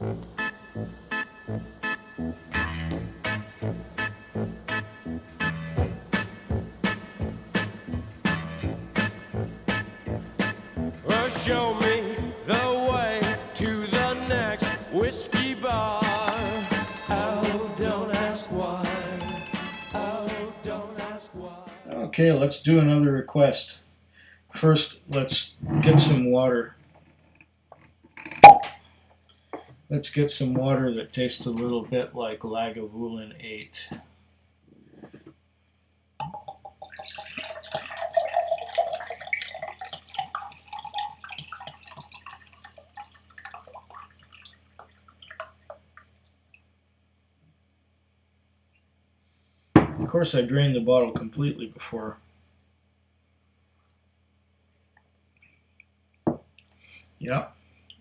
Well, show me the way to the next whiskey bar. Oh, don't ask why. Oh, don't ask why. Okay, let's do another request. First, let's get some water. Let's get some water that tastes a little bit like Lagavulin 8. Of course, I drained the bottle completely before. Yeah,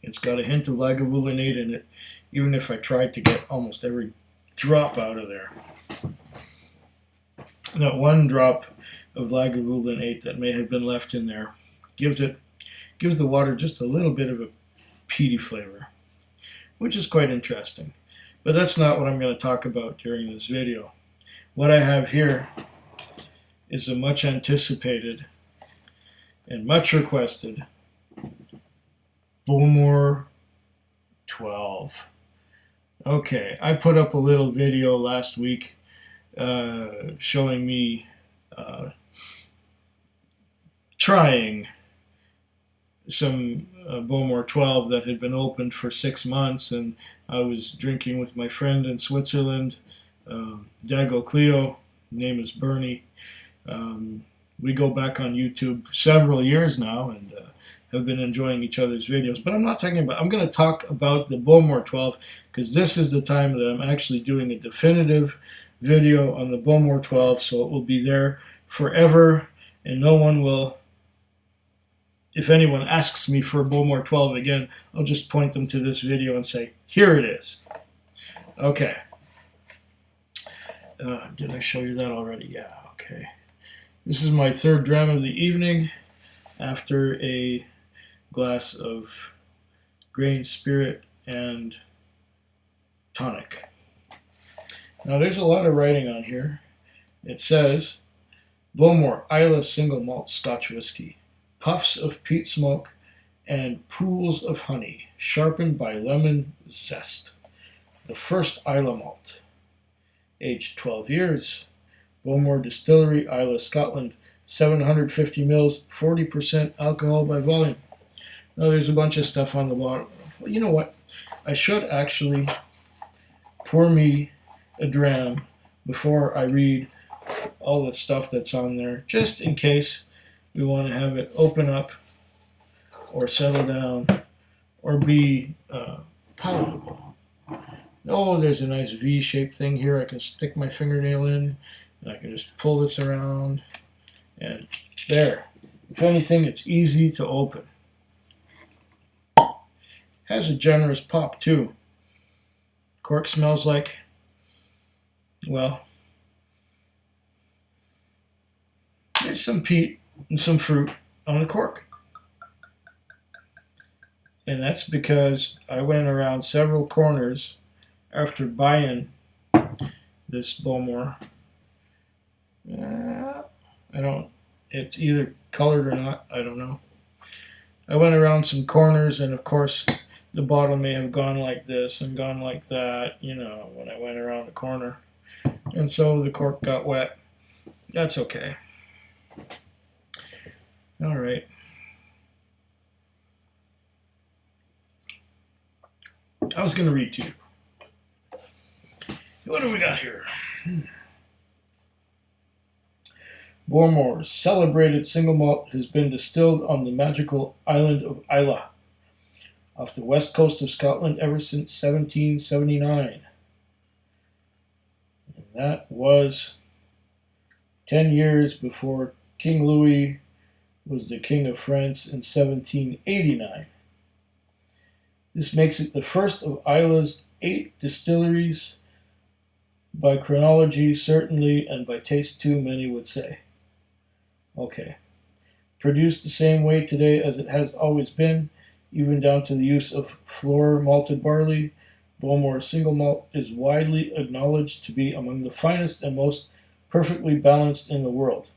it's got a hint of Lagavulin 8 in it, even if I tried to get almost every drop out of there. That one drop of Lagavulin 8 that may have been left in there gives the water just a little bit of a peaty flavor, which is quite interesting. But that's not what I'm going to talk about during this video. What I have here is a much anticipated and much requested Bowmore 12. Okay, I put up a little video last week showing me trying some Bowmore 12 that had been opened for 6 months, and I was drinking with my friend in Switzerland, Dago Cleo, name is Bernie. We go back on YouTube several years now and have been enjoying each other's videos. But I'm not talking about, I'm going to talk about the Bowmore 12 because this is the time that I'm actually doing a definitive video on the Bowmore 12, so it will be there forever, and no one will, if anyone asks me for Bowmore 12 again, I'll just point them to this video and say, here it is. Okay. Did I show you that already? Yeah, okay. This is my third dram of the evening after a glass of grain spirit and tonic. Now there's a lot of writing on here. It says, Bowmore Islay single malt Scotch whisky, puffs of peat smoke and pools of honey, sharpened by lemon zest. The first Islay malt. Aged 12 years. Bowmore Distillery, Islay, Scotland. 750 mils, 40% alcohol by volume. Now there's a bunch of stuff on the bottom. Well, you know what? I should actually pour me a dram before I read all the stuff that's on there, just in case we want to have it open up or settle down or be palatable. Oh, there's a nice V-shaped thing here I can stick my fingernail in, and I can just pull this around, and there. If anything, it's easy to open. Has a generous pop too. Cork smells like, well, there's some peat and some fruit on the cork. And that's because I went around several corners after buying this Bowmore. It's either colored or not, I don't know. I went around some corners, and of course the bottle may have gone like this and gone like that, you know, when I went around the corner. And so the cork got wet. That's okay. All right. I was going to read to you. What do we got here? Bowmore's celebrated single malt has been distilled on the magical island of Islay, off the west coast of Scotland ever since 1779. And that was 10 years before King Louis was the King of France in 1789. This makes it the first of Islay's 8 distilleries, by chronology certainly, and by taste too, many would say. Okay. Produced the same way today as it has always been, even down to the use of floor malted barley, Bowmore single malt is widely acknowledged to be among the finest and most perfectly balanced in the world.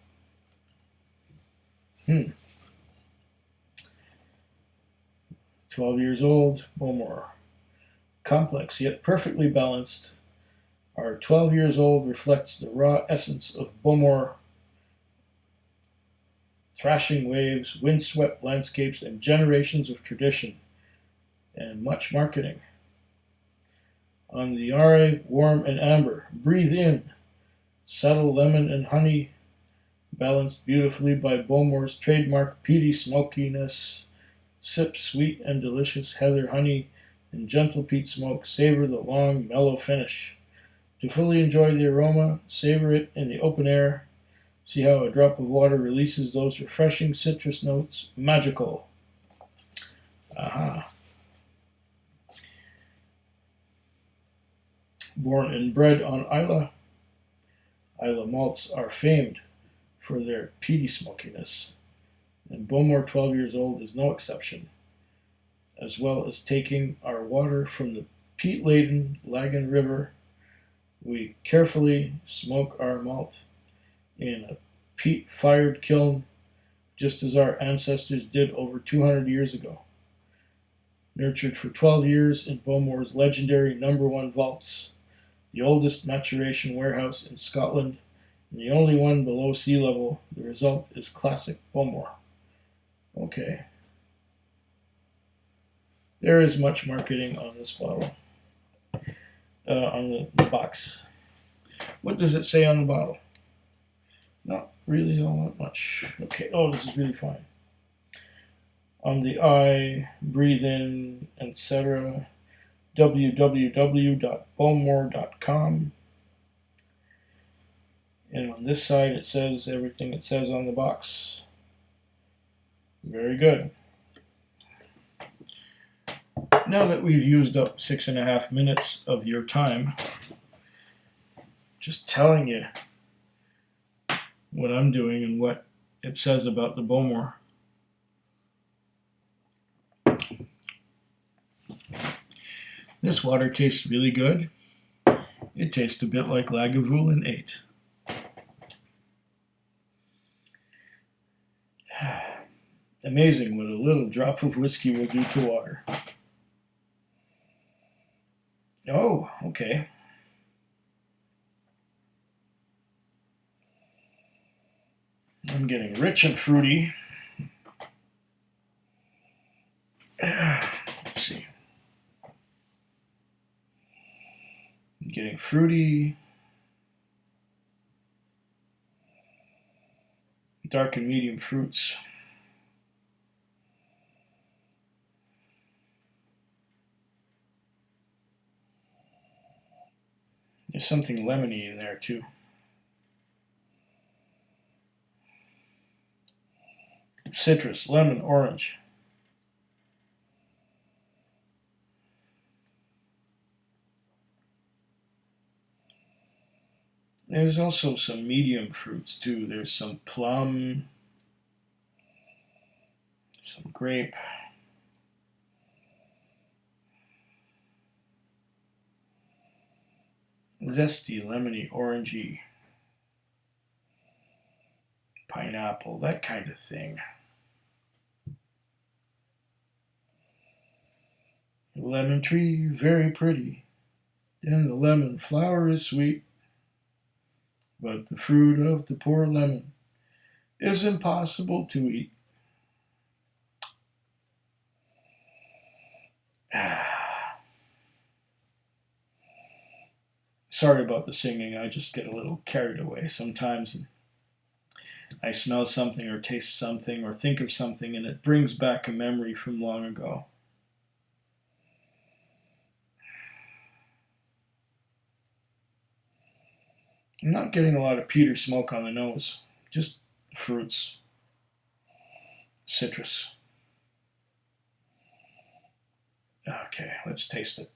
12 years old, Bowmore. Complex yet perfectly balanced. Our 12 years old reflects the raw essence of Bowmore, thrashing waves, windswept landscapes, and generations of tradition, and much marketing. On the rye, warm and amber. Breathe in. Subtle lemon and honey, balanced beautifully by Bowmore's trademark peaty smokiness. Sip sweet and delicious heather honey and gentle peat smoke. Savor the long, mellow finish. To fully enjoy the aroma, savor it in the open air. See how a drop of water releases those refreshing citrus notes. Magical. Aha. Born and bred on Islay, Islay malts are famed for their peaty smokiness, and Bowmore 12 years old is no exception, as well as taking our water from the peat-laden Lagan River. We carefully smoke our malt in a peat-fired kiln, just as our ancestors did over 200 years ago. Nurtured for 12 years in Bowmore's legendary #1 vaults, the oldest maturation warehouse in Scotland, and the only one below sea level, the result is classic Bowmore. Okay. There is much marketing on this bottle, on the box. What does it say on the bottle? Not really all that much. Okay, oh, this is really fine. On the eye, breathe in, etc. www.bowmore.com. And on this side, it says everything it says on the box. Very good. Now that we've used up 6.5 minutes of your time, just telling you what I'm doing and what it says about the Bowmore. This water tastes really good. It tastes a bit like Lagavulin 8. Amazing what a little drop of whiskey will do to water. Oh, okay. I'm getting rich and fruity. Let's see. I'm getting fruity, dark and medium fruits. There's something lemony in there too. Citrus, lemon, orange. There's also some medium fruits too. There's some plum, some grape. Zesty, lemony, orangey, pineapple, that kind of thing. The lemon tree, very pretty. Then the lemon flower is sweet, but the fruit of the poor lemon is impossible to eat. Sorry about the singing, I just get a little carried away sometimes. I smell something or taste something or think of something and it brings back a memory from long ago. I'm not getting a lot of peat or smoke on the nose, just fruits, citrus. Okay, let's taste it.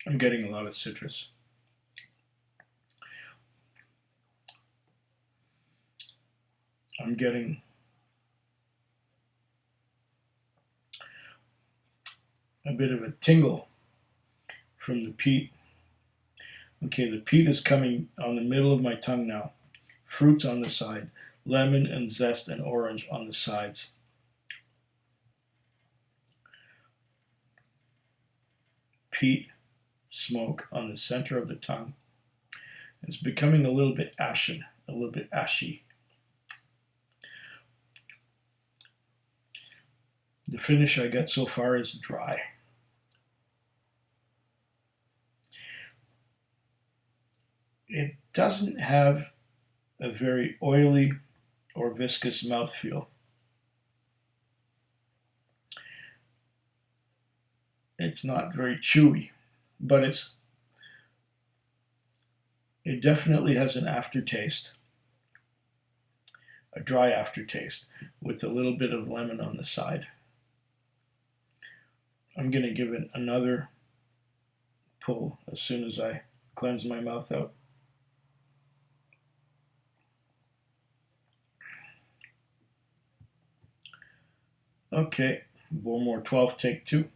I'm getting a lot of citrus. I'm getting a bit of a tingle from the peat. Okay, the peat is coming on the middle of my tongue now. Fruits on the side, lemon and zest and orange on the sides. Peat, smoke on the center of the tongue. It's becoming a little bit ashen, a little bit ashy. The finish I get so far is dry. It doesn't have a very oily or viscous mouthfeel. It's not very chewy, but it definitely has an aftertaste, a dry aftertaste with a little bit of lemon on the side. I'm going to give it another pull as soon as I cleanse my mouth out. Okay, Bowmore 12, take 2.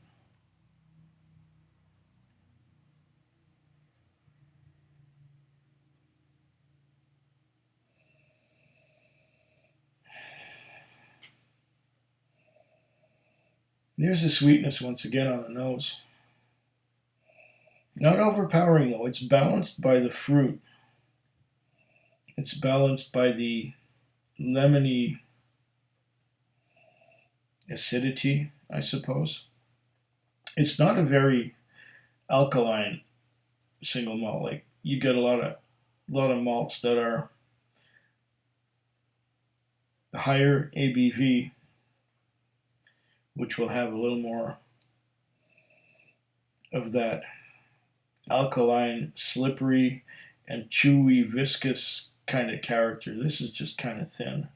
There's the sweetness once again on the nose. Not overpowering though, it's balanced by the fruit. It's balanced by the lemony acidity, I suppose. It's not a very alkaline single malt. Like you get a lot of malts that are higher ABV, which will have a little more of that alkaline, slippery, and chewy, viscous kind of character. This is just kind of thin.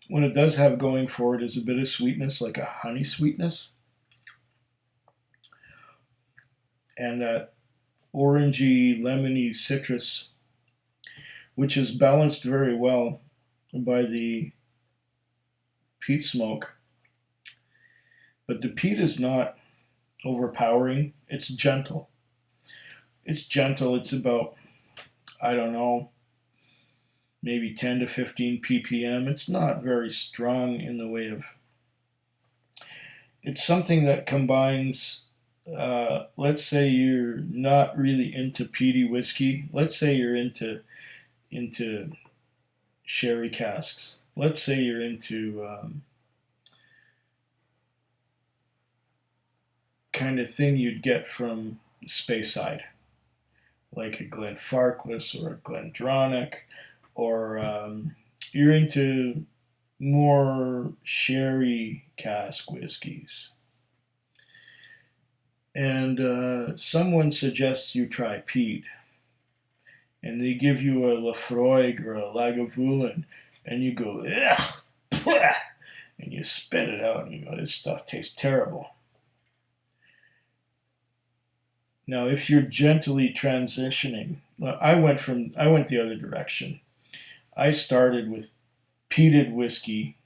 What it does have going for it is a bit of sweetness, like a honey sweetness. And that orangey, lemony citrus, which is balanced very well by the peat smoke. But the peat is not overpowering. It's gentle. It's gentle. It's about, I don't know, maybe 10 to 15 ppm. It's not very strong in the way of... It's something that combines... let's say you're not really into peaty whiskey. Let's say you're into sherry casks. Let's say you're into kind of thing you'd get from Speyside, like a Glenfarclas or a Glendronach, or you're into more sherry cask whiskies. And someone suggests you try peat, and they give you a Laphroaig or a Lagavulin, and you go, ugh, and you spit it out, and you go, this stuff tastes terrible. Now, if you're gently transitioning, I went the other direction. I started with peated whiskey.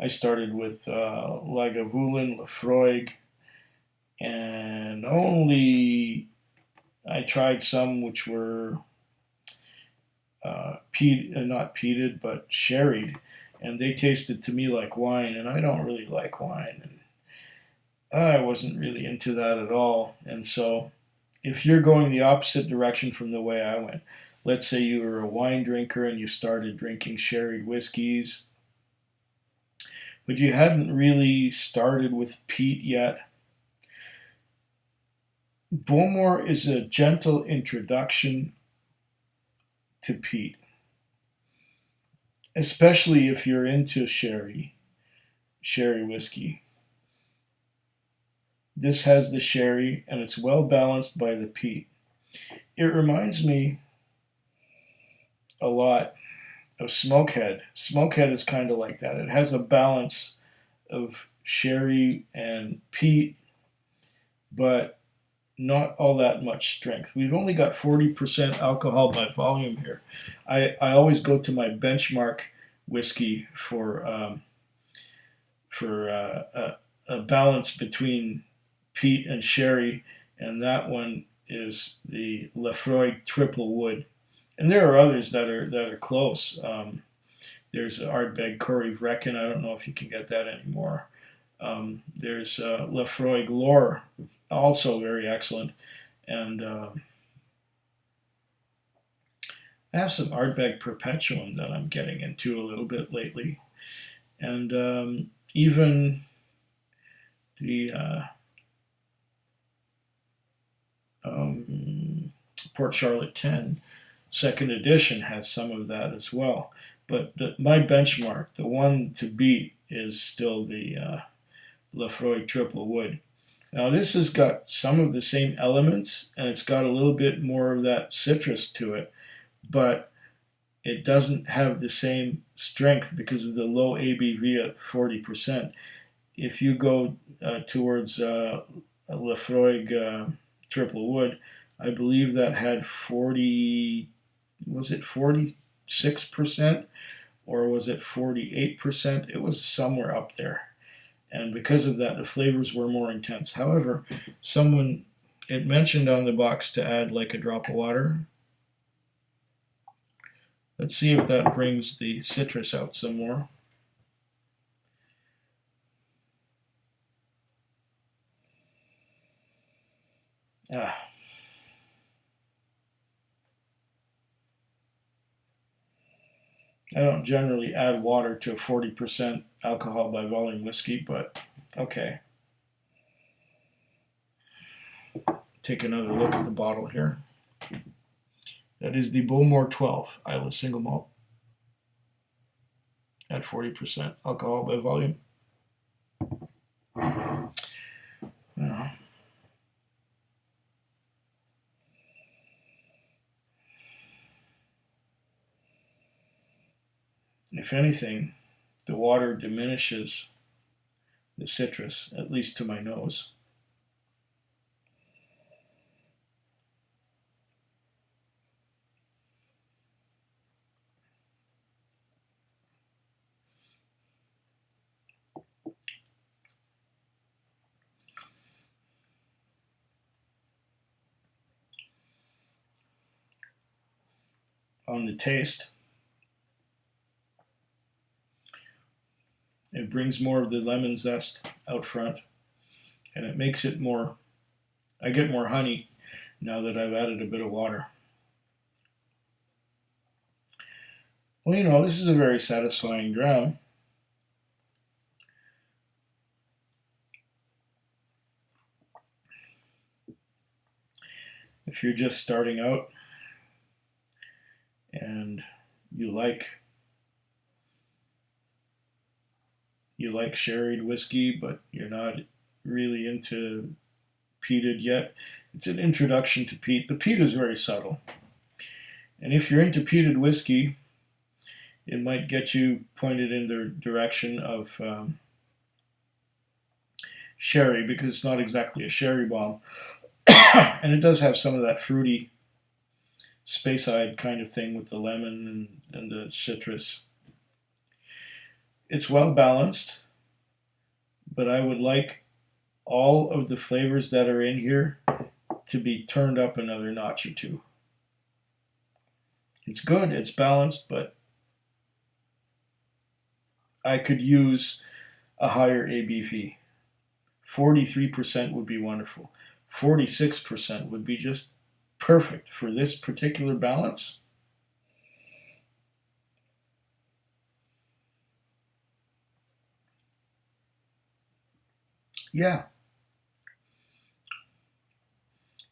I started with Lagavulin, Laphroaig, and only I tried some which were not peated but sherried, and they tasted to me like wine, and I don't really like wine, and I wasn't really into that at all. And so if you're going the opposite direction from the way I went, let's say you were a wine drinker and you started drinking sherried whiskeys, but you hadn't really started with peat yet, Bowmore is a gentle introduction to peat, especially if you're into sherry whiskey. This has the sherry, and it's well balanced by the peat. It reminds me a lot of Smokehead. Smokehead is kind of like that. It has a balance of sherry and peat, but not all that much strength. We've only got 40% alcohol by volume here. I always go to my benchmark whiskey for a balance between peat and sherry, and that one is the Lefroy Triple Wood. And there are others that are close. There's Ardbeg Corey Vrecken. I don't know if you can get that anymore. There's Lefroy Glore, also very excellent. And I have some Ardbeg Perpetuum that I'm getting into a little bit lately. And even the Port Charlotte 10 second edition has some of that as well. But my benchmark, the one to beat, is still the Lefroy Triple Wood. Now this has got some of the same elements, and it's got a little bit more of that citrus to it, but it doesn't have the same strength because of the low ABV at 40%. If you go towards Lefroy Triple Wood, I believe that had 40, was it 46%, or was it 48%? It was somewhere up there. And because of that, the flavors were more intense. However, it mentioned on the box to add like a drop of water. Let's see if that brings the citrus out some more. I don't generally add water to a 40% alcohol by volume whiskey, but okay. Take another look at the bottle here. That is the Bowmore 12 Islay single malt at 40% alcohol by volume. If anything, the water diminishes the citrus, at least to my nose. On the taste, it brings more of the lemon zest out front, and it makes it more, I get more honey now that I've added a bit of water. Well, you know, this is a very satisfying dram. If you're just starting out and you like sherried whiskey, but you're not really into peated yet, it's an introduction to peat. But peat is very subtle. And if you're into peated whiskey, it might get you pointed in the direction of sherry, because it's not exactly a sherry bomb. And it does have some of that fruity Speyside kind of thing with the lemon and the citrus. It's well balanced, but I would like all of the flavors that are in here to be turned up another notch or two. It's good, it's balanced, but I could use a higher ABV. 43% would be wonderful. 46% would be just perfect for this particular balance. Yeah.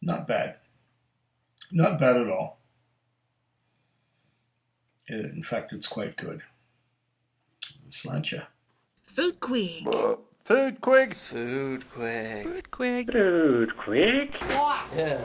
Not bad. Not bad at all. In fact, it's quite good. Sláinte. Food quick. Food quick. Food quick. Food quick. Food quick. Yeah.